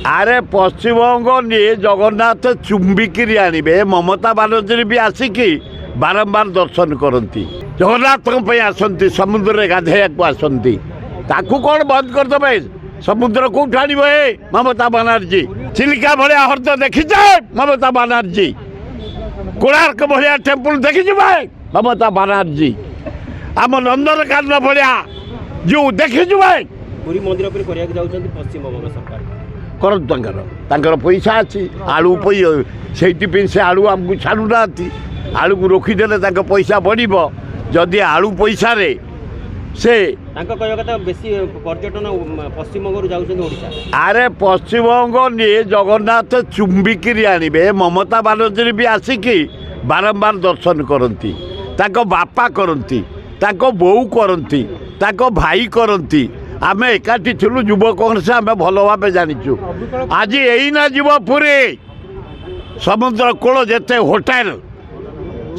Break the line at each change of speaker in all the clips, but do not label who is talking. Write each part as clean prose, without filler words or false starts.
আরে পশ্চিমবঙ্গ নিয়ে জগন্নাথ চুম্বিকিরি আনবে মমতা বানার্জী भी আসিকি বারম্বার দর্শন করती জগন্নাথ আসନ୍ତି ସମୁଦ୍ରରେ ଗାଧେଇବାକୁ ଆସନ୍ତି ତାକୁ କ'ଣ ବନ୍ଦ କରିଦେବେ ସମୁଦ୍ର କୋଉଠି ଆଣିବ ଏ ମମତା ବାନାର୍ଜୀ ଚିଲିକା ଭଳିଆ ହ୍ରଦ ଦେଖିଛ ମମତା ବାନାର୍ଜୀ କୋଣାର୍କ ଭଳିଆ ଟେମ୍ପଲ ଦେଖିଛୁ ଭାଇ ମମତା ବାନାର୍ଜୀ ଆମ ନନ୍ଦନକାନନ ଭଳିଆ ଯେଉଁ ଦେଖିଛୁ ଭାଇ
ପୁରୀ ମନ୍ଦିର ଉପରେ କରିବାକୁ ଯାଉଛନ୍ତି ପଶ୍ଚିମବଙ୍ଗ ସରକାର
କରନ୍ତୁ ତାଙ୍କର ପଇସା ଅଛି ଆଳୁ ସେଇଥିପାଇଁ ସେ ଆଳୁ ଆମକୁ ଛାଡ଼ୁନାହାନ୍ତି ଆଳୁକୁ ରୋକିଦେଲେ ତାଙ୍କ ପଇସା ବଢ଼ିବ ଯଦି ଆଳୁ ପଇସାରେ ସେ
ତାଙ୍କ କହିବା କଥା ବେଶୀ ପର୍ଯ୍ୟଟନ ପଶ୍ଚିମବଙ୍ଗରୁ ଯାଉଛନ୍ତି ଓଡ଼ିଶା
ଆରେ ପଶ୍ଚିମବଙ୍ଗ ନିଏ ଜଗନ୍ନାଥ ଚୁମ୍ବିକିରି ଆଣିବେ ମମତା ବାନାର୍ଜୀ ବି ଆସିକି ବାରମ୍ବାର ଦର୍ଶନ କରନ୍ତି ତାଙ୍କ ବାପା କରନ୍ତି ତାଙ୍କ ବୋଉ କରନ୍ତି ତାଙ୍କ ଭାଇ କରନ୍ତି ଆମେ ଏକାଠି ଥିଲୁ ଯୁବ କଂଗ୍ରେସ ଆମେ ଭଲ ଭାବେ ଜାଣିଛୁ ଆଜି ଏଇନା ଯିବ ପୁରୀ ସମୁଦ୍ର କୂଳ ଯେତେ ହୋଟେଲ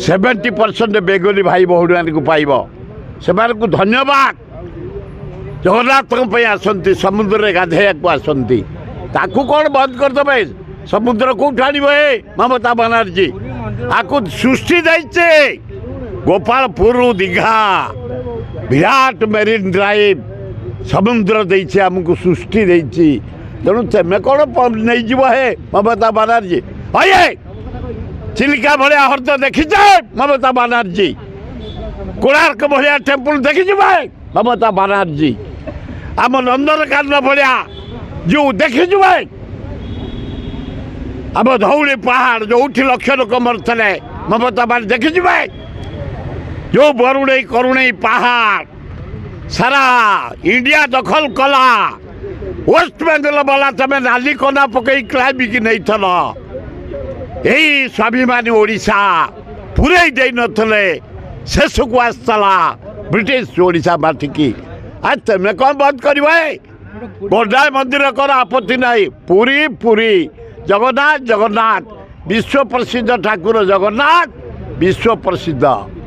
70% ବେଙ୍ଗଲୀ ଭାଇ ଭଉଣୀମାନଙ୍କୁ ପାଇବ ସେମାନଙ୍କୁ ଧନ୍ୟବାଦ ଜଗନ୍ନାଥଙ୍କ ପାଇଁ ଆସନ୍ତି ସମୁଦ୍ରରେ ଗାଧେଇବାକୁ ଆସନ୍ତି ତାକୁ କ'ଣ ବନ୍ଦ କରିଦେବେ ସମୁଦ୍ର କୋଉଠି ଆଣିବ ଏ ମମତା ବାନାର୍ଜୀ ଆକୁ ସୃଷ୍ଟି ଦେଇছে ଗୋପାଳପୁରରୁ ଦୀଘା ବିରାଟ ମେରିନ୍ ଡ୍ରାଇଭ୍ ସମୁଦ୍ର ଦେଇଛି ଆମକୁ ସୃଷ୍ଟି ଦେଇଛି ତେଣୁ ତମେ କ'ଣ ନେଇଯିବ ହେ ମମତା ବାନାର୍ଜୀ ହଏ ଚିଲିକା ଭଳିଆ ହ୍ରଦ ଦେଖିଛ ମମତା ବାନାର୍ଜୀ କୋଣାର୍କ ଭଳିଆ ଟେମ୍ପଲ ଦେଖିଛୁ ଭାଇ ମମତା ବାନାର୍ଜୀ ଆମ ନନ୍ଦନକାନନ ଭଳିଆ ଯେଉଁ ଦେଖିଛୁ ଭାଇ ଆମ ଧଉଳି ପାହାଡ଼ ଯେଉଁଠି ଲକ୍ଷ ଲୋକ ମରୁଥିଲେ ମମତା ବାନାର୍ଜୀ ଦେଖିଛୁ ଭାଇ ଯେଉଁ ବରୁଣେଇ କରୁଣେଇ ପାହାଡ଼ ସାରା ଇଣ୍ଡିଆ ଦଖଲ କଲା ୱେଷ୍ଟବେଙ୍ଗଲ ବାଲା ତମେ ନାଲି କନା ପକେଇ କ୍ଲାଇବିକି ନେଇଥିଲ ଏଇ ସ୍ୱାଭିମାନୀ ଓଡ଼ିଶା ପୁରେଇ ଦେଇନଥିଲେ ଶେଷକୁ ଆସିଥିଲା ବ୍ରିଟିଶ ଓଡ଼ିଶା ମାଟିକି ଆଜି ତମେ କ'ଣ ବନ୍ଦ କରିବ ଗୋଟାଏ ମନ୍ଦିର କର ଆପତ୍ତି ନାହିଁ ପୁରୀ ପୁରୀ ଜଗନ୍ନାଥ ଜଗନ୍ନାଥ ବିଶ୍ୱ ପ୍ରସିଦ୍ଧ ଠାକୁର ଜଗନ୍ନାଥ ବିଶ୍ୱ ପ୍ରସିଦ୍ଧ।